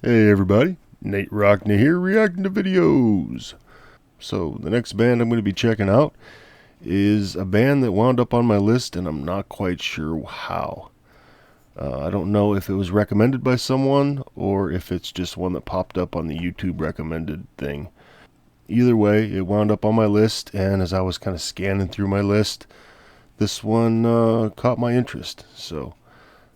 Hey everybody, Nate Rockne here, reacting to videos. So the next band I'm going to be checking out is a band that wound up on my list, and I'm not quite sure how. I don't know if it was recommended by someone or if it's just one that popped up on the YouTube recommended thing. Either way, it wound up on my list, and as I was kind of scanning through my list, this one caught my interest. So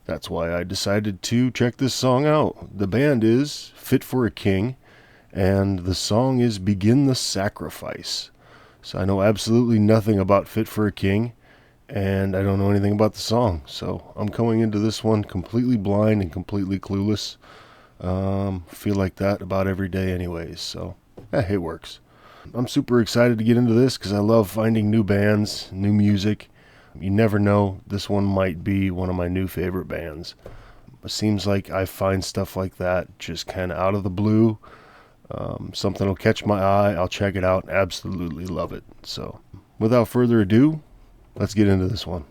that's why I decided to check this song out. The band is Fit for a King, and the song is Begin the Sacrifice. So I know absolutely nothing about Fit for a King, and I don't know anything about the song. So I'm coming into this one completely blind and completely clueless. Feel like that about every day anyways, so it works. I'm super excited to get into this because I love finding new bands, new music. You never know, this one might be one of my new favorite bands. It seems like I find stuff like that just kind of out of the blue. Something will catch my eye, I'll check it out, and absolutely love it. So, without further ado, let's get into this one.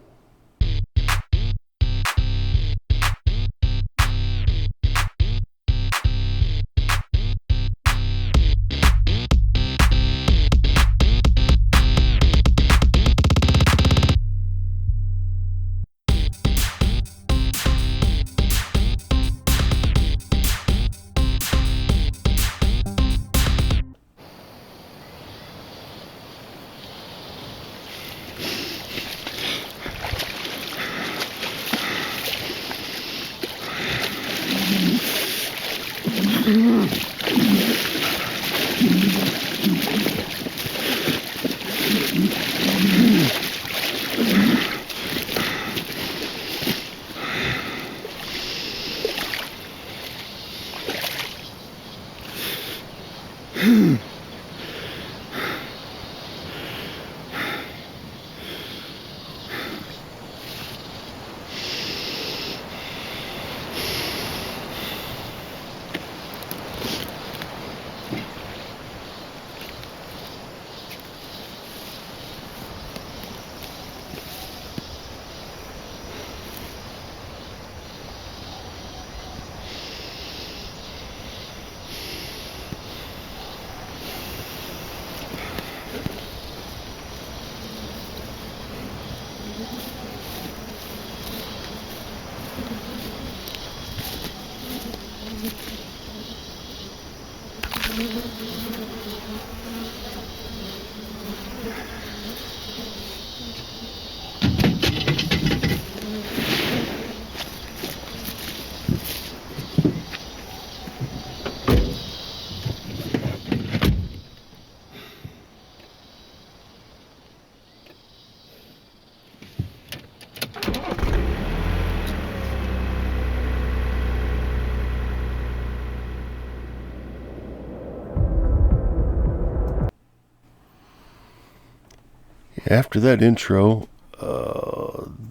After that intro,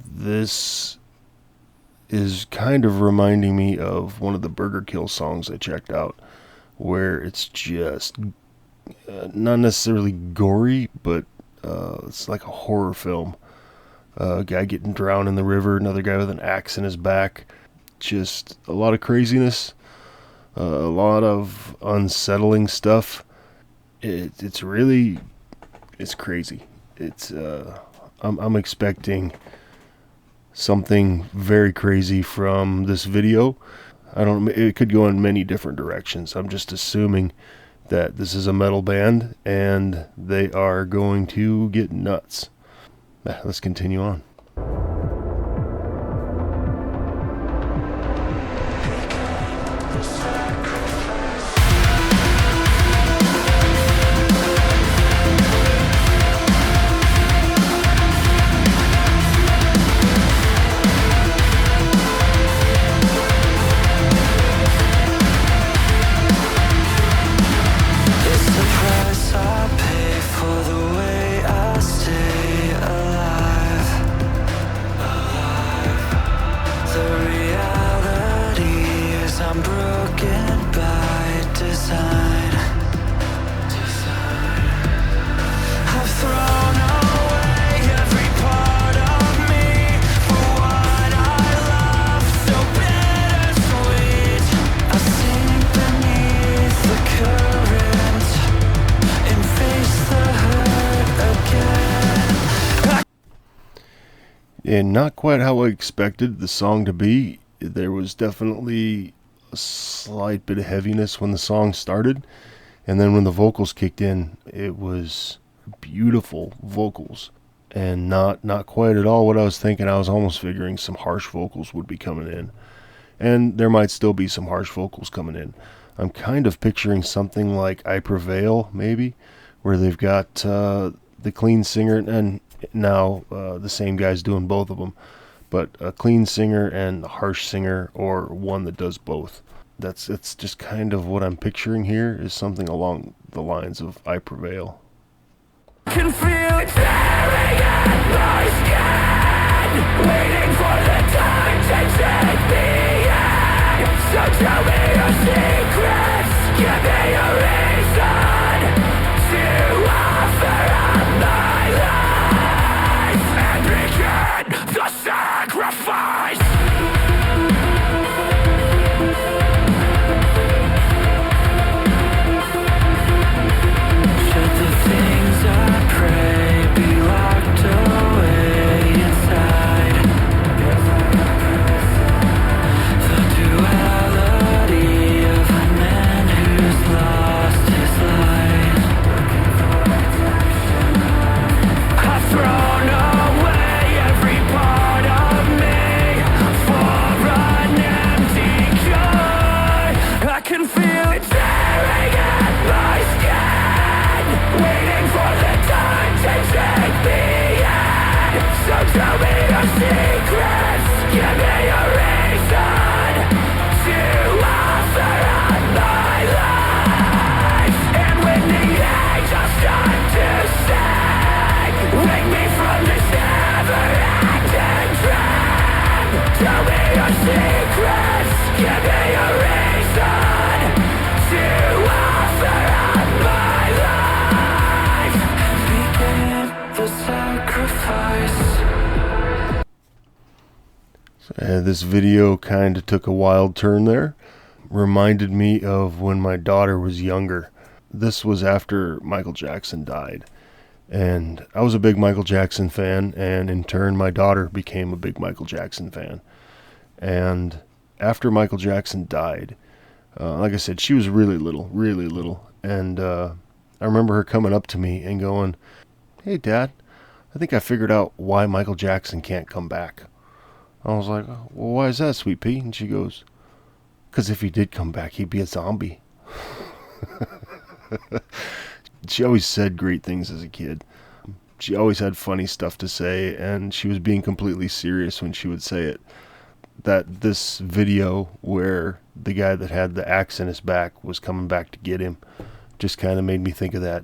this is kind of reminding me of one of the Burger Kill songs I checked out, where it's just not necessarily gory, but it's like a horror film. A guy getting drowned in the river, another guy with an axe in his back. Just a lot of craziness, a lot of unsettling stuff. It's crazy. I'm expecting something very crazy from this video. It could go in many different directions. I'm just assuming that this is a metal band and they are going to get nuts. Let's continue on. Sing and not quite how I expected the song to be. There was definitely a slight bit of heaviness when the song started, and then when the vocals kicked in, it was beautiful vocals, and not quite at all what I was thinking. I was almost figuring some harsh vocals would be coming in, and there might still be some harsh vocals coming in. I'm kind of picturing something like I Prevail, maybe, where they've got the clean singer, and now the same guy's doing both of them, but a clean singer and a harsh singer, or one that does both. It's just kind of what I'm picturing here, is something along the lines of I Prevail. Can feel it tearing at my skin, waiting for the time to take me in. So tell me your secrets, give me a reason to offer up my life and begin the sacrifice. Should the things I pray be locked away inside? The duality of a man who's lost his life. I've thrown away every part of me for an empty cure. I can feel it tearing at my skin, waiting for the time to take me in. So tell me your secrets, give me a reason to offer up my life. And when the angels start to sing, wake me from this never-ending dream. Tell me your secrets, give me a reason to offer up my life. Begin the sacrifice. This video kind of took a wild turn there. Reminded me of when my daughter was younger. This was after Michael Jackson died. And I was a big Michael Jackson fan, and in turn my daughter became a big Michael Jackson fan. And after Michael Jackson died, like I said, she was really little. And I remember her coming up to me and going, "Hey, Dad, I think I figured out why Michael Jackson can't come back." I was like, "Well, why is that, sweet pea?" And she goes, "'Cause if he did come back, he'd be a zombie." She always said great things as a kid. She always had funny stuff to say, and she was being completely serious when she would say it. That this video where the guy that had the axe in his back was coming back to get him just kind of made me think of that.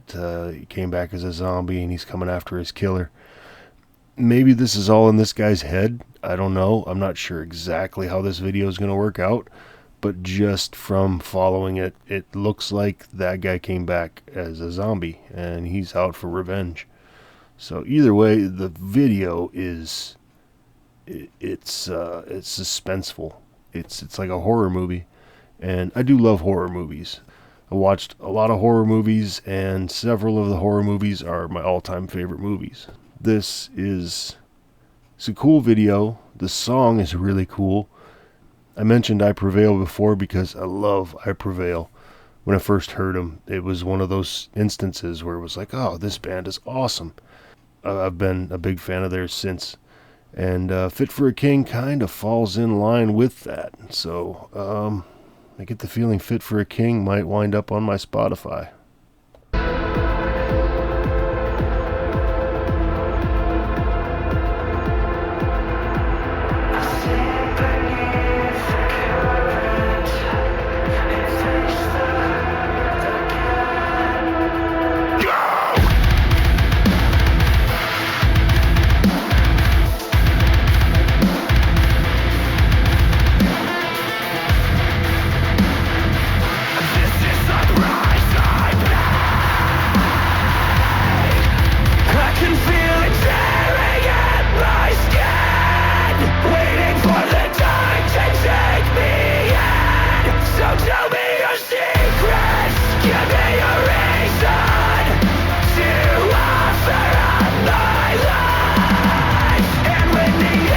He came back as a zombie and he's coming after his killer. Maybe this is all in this guy's head. I don't know. I'm not sure exactly how this video is going to work out, but just from following it, it looks like that guy came back as a zombie and he's out for revenge. So either way, the video is it's suspenseful. It's like a horror movie, and I do love horror movies. I watched a lot of horror movies, and several of the horror movies are my all-time favorite movies. This is a cool video. The song is really cool. I mentioned I Prevail before because I love I Prevail. When I first heard them, it was one of those instances where it was like, oh, this band is awesome. I've been a big fan of theirs since. And Fit for a King kind of falls in line with that. So I get the feeling Fit for a King might wind up on my Spotify. When the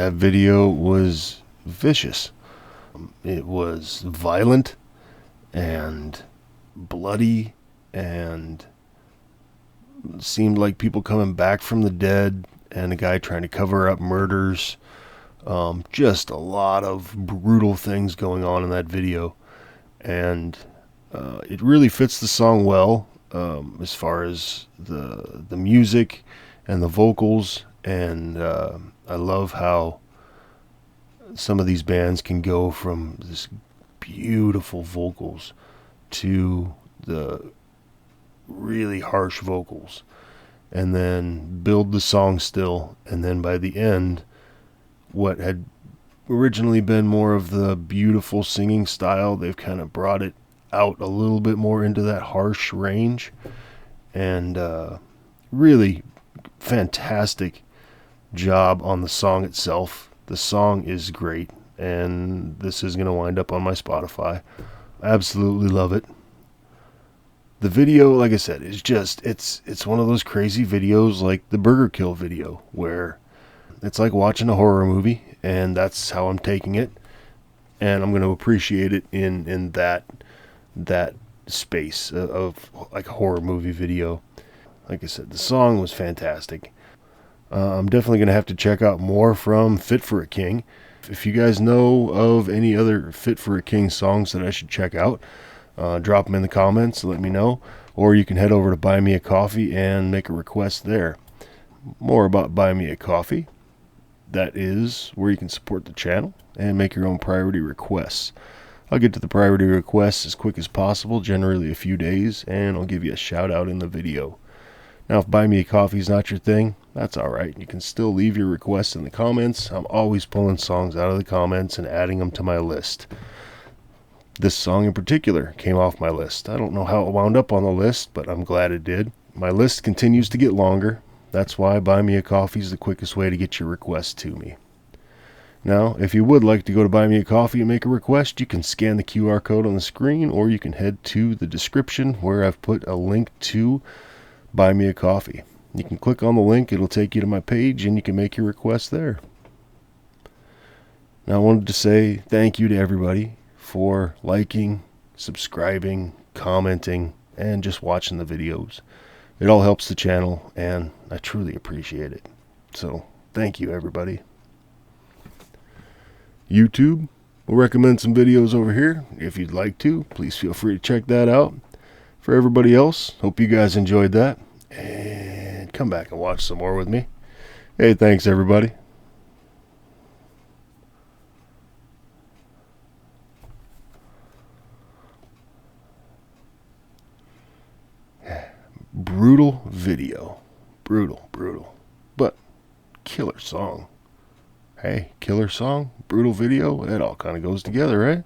That video was vicious. It was violent and bloody and seemed like people coming back from the dead and a guy trying to cover up murders. Just a lot of brutal things going on in that video. And it really fits the song well, as far as the music and the vocals. And I love how some of these bands can go from this beautiful vocals to the really harsh vocals, and then build the song still, and then by the end, what had originally been more of the beautiful singing style, they've kind of brought it out a little bit more into that harsh range. And really fantastic job on the song itself. The song is great, and this is going to wind up on my Spotify. I absolutely love it. The video, like I said, is just, it's one of those crazy videos like the Burger Kill video, where it's like watching a horror movie, and that's how I'm taking it. And I'm going to appreciate it in that space of like a horror movie video. Like I said, the song was fantastic. I'm definitely going to have to check out more from Fit for a King. If you guys know of any other Fit for a King songs that I should check out, drop them in the comments, let me know. Or you can head over to Buy Me a Coffee and make a request there. More about Buy Me a Coffee. That is where you can support the channel and make your own priority requests. I'll get to the priority requests as quick as possible, generally a few days, and I'll give you a shout out in the video. Now, if Buy Me a Coffee is not your thing, that's alright. You can still leave your requests in the comments. I'm always pulling songs out of the comments and adding them to my list. This song in particular came off my list. I don't know how it wound up on the list, but I'm glad it did. My list continues to get longer. That's why Buy Me a Coffee is the quickest way to get your request to me. Now, if you would like to go to Buy Me a Coffee and make a request, you can scan the QR code on the screen, or you can head to the description where I've put a link to Buy Me a Coffee. You can click on the link, it'll take you to my page, and you can make your request there. Now, I wanted to say thank you to everybody for liking, subscribing, commenting, and just watching the videos. It all helps the channel, and I truly appreciate it. So, thank you, everybody. YouTube will recommend some videos over here. If you'd like to, please feel free to check that out. For everybody else, hope you guys enjoyed that. And come back and watch some more with me. Hey, thanks, everybody. Brutal video. Brutal. But killer song. Hey, killer song, brutal video, it all kind of goes together, right?